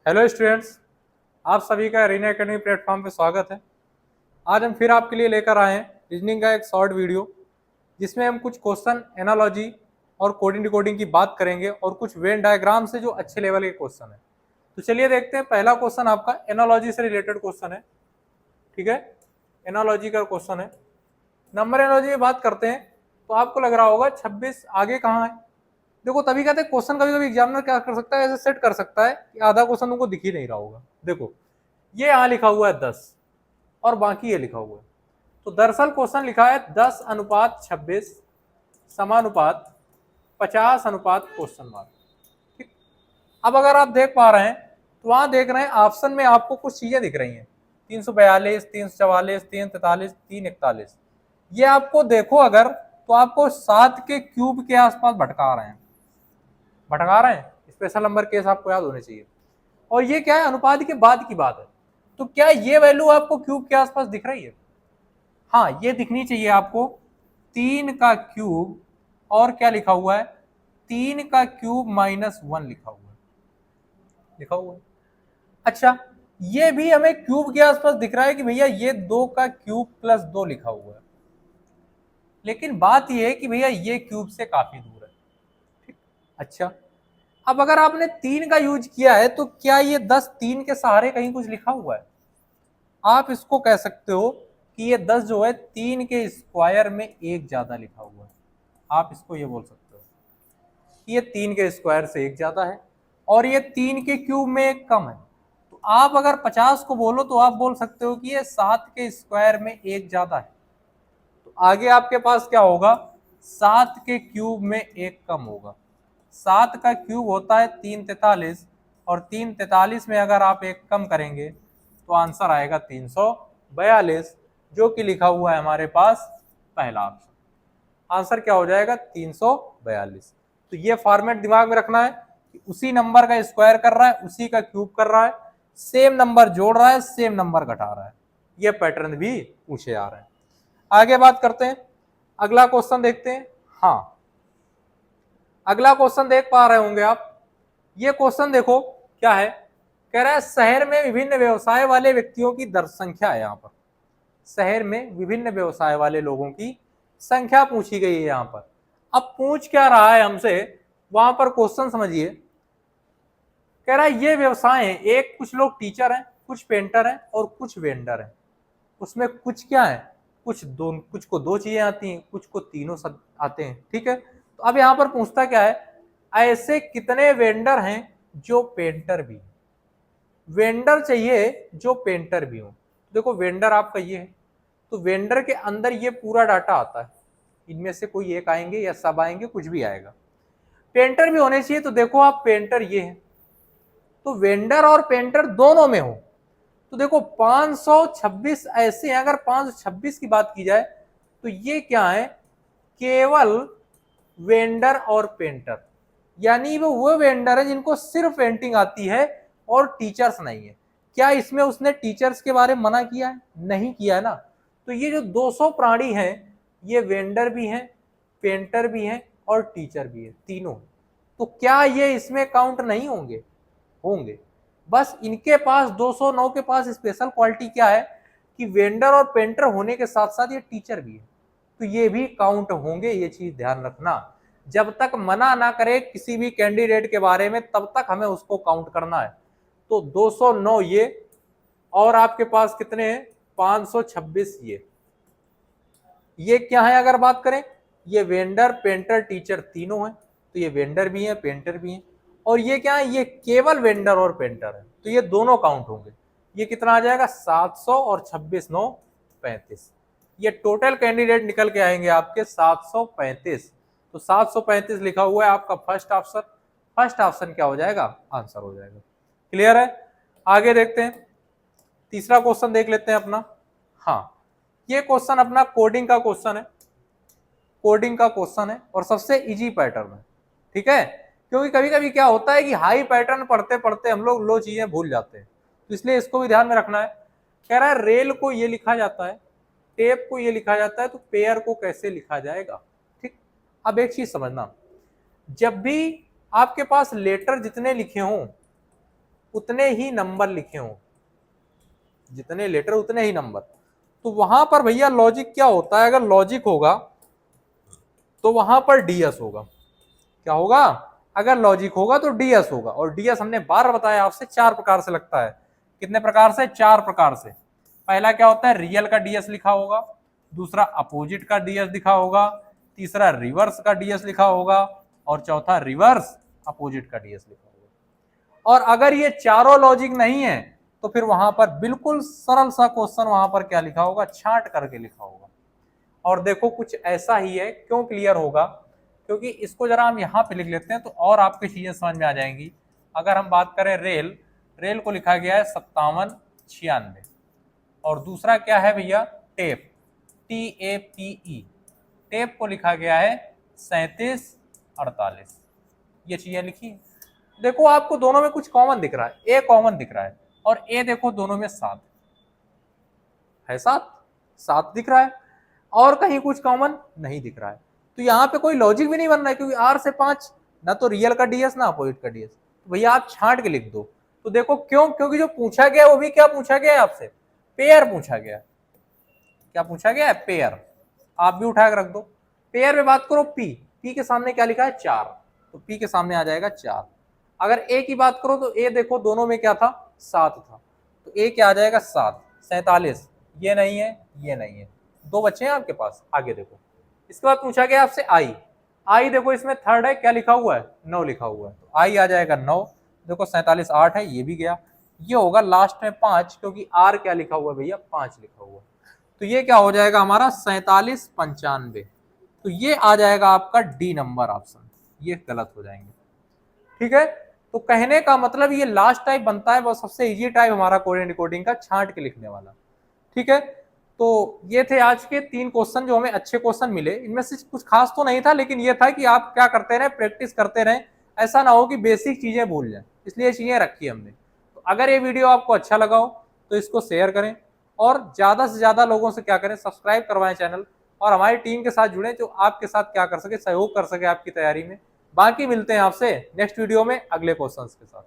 Hello students, आप सभी का रीना एकेडमी प्लेटफॉर्म पे स्वागत है। आज हम फिर आपके लिए लेकर आए हैं रीजनिंग का एक शॉर्ट वीडियो, जिसमें हम कुछ क्वेश्चन एनालॉजी और कोडिंग डिकोडिंग की बात करेंगे और कुछ वेन डायग्राम से जो अच्छे लेवल के क्वेश्चन है। तो चलिए देखते हैं। पहला क्वेश्चन आपका एनालॉजी से रिलेटेड क्वेश्चन है। ठीक है, एनालॉजी का क्वेश्चन है। नंबर एनालॉजी की बात करते हैं तो आपको लग रहा होगा 26 आगे कहाँ है। देखो, तभी कहते हैं क्वेश्चन कभी कभी एग्जामिनर क्या कर सकता है, ऐसे सेट कर सकता है कि आधा क्वेश्चन तुमको दिख ही नहीं रहा होगा। देखो, ये यहाँ लिखा हुआ है 10 और बाकी ये लिखा हुआ है। तो दरअसल क्वेश्चन लिखा है 10:26 समानुपात 50 क्वेश्चन मार्क। ठीक। अब अगर आप देख पा रहे हैं तो वहां देख रहे हैं ऑप्शन में आपको कुछ चीजें दिख रही हैं, 342, 344, 343, 341। ये आपको देखो अगर तो आपको 7 के क्यूब के आसपास भटका रहे हैं। स्पेशल नंबर केस आपको याद होने चाहिए। और ये क्या है, अनुपात के बाद की बात है। तो क्या ये वैल्यू आपको क्यूब के आसपास दिख रही है? हाँ, ये दिखनी चाहिए आपको। 3 का क्यूब और क्या लिखा हुआ है, 3 का क्यूब -1 लिखा हुआ है। अच्छा, ये भी हमें क्यूब के आसपास दिख रहा है कि भैया ये 2 का क्यूब +2 लिखा हुआ है। लेकिन बात ये है कि भैया ये क्यूब से काफी दूर है। ठीक। अच्छा, अब अगर आपने 3 का यूज किया है तो क्या ये 10 3 के सहारे कहीं कुछ लिखा हुआ है? आप इसको कह सकते हो कि ये 10 जो है 3 के स्क्वायर में एक ज्यादा लिखा हुआ है। आप इसको ये बोल सकते हो कि ये 3 के स्क्वायर से एक ज्यादा है और ये 3 के क्यूब में एक कम है। तो आप अगर 50 को बोलो तो आप बोल सकते हो कि ये 7 के स्क्वायर में एक ज्यादा है। तो आगे आपके पास क्या होगा, 7 के क्यूब में एक कम होगा। 7 का क्यूब होता है 343 और 343 में अगर आप एक कम करेंगे तो आंसर आएगा 342, जो कि लिखा हुआ है हमारे पास पहला ऑप्शन। आंसर क्या हो जाएगा, 342। तो ये फॉर्मेट दिमाग में रखना है कि उसी नंबर का स्क्वायर कर रहा है, उसी का क्यूब कर रहा है, सेम नंबर जोड़ रहा है, सेम नंबर घटा रहा है। ये पैटर्न भी पूछे आ रहे हैं। आगे बात करते हैं, अगला क्वेश्चन देखते हैं। हाँ, अगला क्वेश्चन देख पा रहे होंगे आप। ये क्वेश्चन देखो क्या है, कह रहा है शहर में विभिन्न व्यवसाय वाले व्यक्तियों की दर संख्या है। यहाँ पर शहर में विभिन्न व्यवसाय वाले लोगों की संख्या पूछी गई है यहाँ पर। अब पूछ क्या रहा है हमसे, वहां पर क्वेश्चन समझिए। कह रहा है ये व्यवसाय है, एक कुछ लोग टीचर हैं, कुछ पेंटर हैं और कुछ वेंडर हैं। उसमें कुछ क्या है, कुछ को दो चीजें आती हैं, कुछ को तीनों सब आते हैं। ठीक है, तो अब यहाँ पर पूछता क्या है, ऐसे कितने वेंडर हैं जो पेंटर भी हैं? वेंडर चाहिए जो पेंटर भी हो। देखो, वेंडर आपका ये है, तो वेंडर के अंदर ये पूरा डाटा आता है। इनमें से कोई एक आएंगे या सब आएंगे, कुछ भी आएगा। पेंटर भी होने चाहिए, तो देखो आप पेंटर ये है, तो वेंडर और पेंटर दोनों में हो। तो देखो 526 ऐसे हैं। अगर 526 की बात की जाए तो ये क्या है, केवल वेंडर और पेंटर। यानी वो वेंडर है जिनको सिर्फ पेंटिंग आती है और टीचर्स नहीं है। क्या इसमें उसने टीचर्स के बारे में मना किया है? नहीं किया है ना। तो ये जो 200 प्राणी हैं, ये वेंडर भी हैं, पेंटर भी हैं और टीचर भी है, तीनों। तो क्या ये इसमें काउंट नहीं होंगे? होंगे। बस इनके पास 209 के पास स्पेशल क्वालिटी क्या है कि वेंडर और पेंटर होने के साथ साथ ये टीचर भी है, तो ये भी काउंट होंगे। ये चीज ध्यान रखना, जब तक मना ना करे किसी भी कैंडिडेट के बारे में तब तक हमें उसको काउंट करना है। तो 209 ये, और आपके पास कितने हैं, 526 ये क्या है अगर बात करें, ये वेंडर पेंटर टीचर तीनों हैं, तो ये वेंडर भी है पेंटर भी है। और ये क्या है, ये केवल वेंडर और पेंटर है, तो ये दोनों काउंट होंगे। ये कितना आ जाएगा, 700 और 26 9 35। ये टोटल कैंडिडेट निकल के आएंगे आपके 735। तो 735 लिखा हुआ है आपका फर्स्ट ऑप्शन। फर्स्ट ऑप्शन क्या हो जाएगा, आंसर हो जाएगा। क्लियर है? आगे देखते हैं, तीसरा क्वेश्चन देख लेते हैं अपना। हाँ, ये क्वेश्चन अपना कोडिंग का क्वेश्चन है। कोडिंग का क्वेश्चन है और सबसे इजी पैटर्न है। ठीक है, क्योंकि कभी कभी क्या होता है कि हाई पैटर्न पढ़ते पढ़ते हम लोग लो चीजें भूल जाते हैं, तो इसलिए इसको भी ध्यान में रखना है। कह रहा है रेल को ये लिखा जाता है, टेप को ये लिखा जाता है, तो पेयर को कैसे लिखा जाएगा? ठीक। अब एक चीज समझना, जब भी आपके पास लेटर जितने लिखे हों उतने ही नंबर लिखे हों, जितने लेटर उतने ही नंबर। तो वहां पर भैया लॉजिक क्या होता है, अगर लॉजिक होगा तो वहां पर डीएस होगा। क्या होगा, अगर लॉजिक होगा तो डीएस होगा। और डीएस हमने बार बताया आपसे 4 प्रकार से लगता है। कितने प्रकार से, 4 प्रकार से। पहला क्या होता है, रियल का डीएस लिखा होगा, दूसरा अपोजिट का डीएस लिखा होगा, तीसरा रिवर्स का डीएस लिखा होगा, और चौथा रिवर्स अपोजिट का डीएस लिखा होगा। और अगर ये चारों लॉजिक नहीं है तो फिर वहां पर बिल्कुल सरल सा क्वेश्चन वहां पर क्या लिखा होगा, छांट करके लिखा होगा। और देखो कुछ ऐसा ही है, क्यों क्लियर होगा, क्योंकि इसको जरा हम यहाँ पे लिख लेते हैं तो और आपकी चीजें समझ में आ जाएंगी। अगर हम बात करें रेल, रेल को लिखा गया है 5796, और दूसरा क्या है भैया, टेप, TAPE, टेप को लिखा गया है 3748। ये चीजें लिखी। देखो आपको दोनों में कुछ कॉमन दिख रहा है, ए कॉमन दिख रहा है, और ए देखो दोनों में 7 है, 7 दिख रहा है, और कहीं कुछ कॉमन नहीं दिख रहा है। तो यहाँ पे कोई लॉजिक भी नहीं बन रहा है, क्योंकि R से 5 ना तो रियल का डीएस ना अपोजिट का डीएस। तो भैया आप छांट के लिख दो। तो देखो क्यों, क्योंकि जो पूछा गया वो भी क्या पूछा गया है आपसे, पेयर पूछा गया। क्या पूछा गया है, पेयर। आप भी उठा के रख दो। पेयर में बात करो, पी के सामने क्या लिखा है, 4, तो पी के सामने आ जाएगा 4। अगर ए की बात करो तो ए देखो दोनों में क्या था, 7 था, तो ए क्या आ जाएगा, 7, 47। ये नहीं है, ये नहीं है, 2 बच्चे हैं आपके पास। आगे देखो, इसके बाद पूछा गया आपसे आई। आई देखो इसमें थर्ड है, क्या लिखा हुआ है, 9 लिखा हुआ है, तो आई आ जाएगा 9। देखो 47 8 है, ये भी गया। ये होगा लास्ट में 5, क्योंकि आर क्या लिखा हुआ है भैया, 5 लिखा हुआ है। तो ये क्या हो जाएगा हमारा 4795। तो ये आ जाएगा आपका डी नंबर ऑप्शन, ये गलत हो जाएंगे। ठीक है, तो कहने का मतलब ये लास्ट टाइप बनता है वो सबसे इजी टाइप हमारा कोडिंग डिकोडिंग का, छांट के लिखने वाला। ठीक है, तो ये थे आज के 3 क्वेश्चन जो हमें अच्छे क्वेश्चन मिले। इनमें से कुछ खास तो नहीं था, लेकिन ये था कि आप क्या करते रहे, प्रैक्टिस करते रहे, ऐसा ना हो कि बेसिक चीजें भूल जाए, इसलिए चीजें रखी हमने। तो अगर ये वीडियो आपको अच्छा लगा हो तो इसको शेयर करें, और ज्यादा से ज्यादा लोगों से क्या करें, सब्सक्राइब करवाएं चैनल, और हमारी टीम के साथ जुड़ें जो आपके साथ क्या कर सके, सहयोग कर सके आपकी तैयारी में। बाकी मिलते हैं आपसे नेक्स्ट वीडियो में अगले क्वेश्चंस के साथ।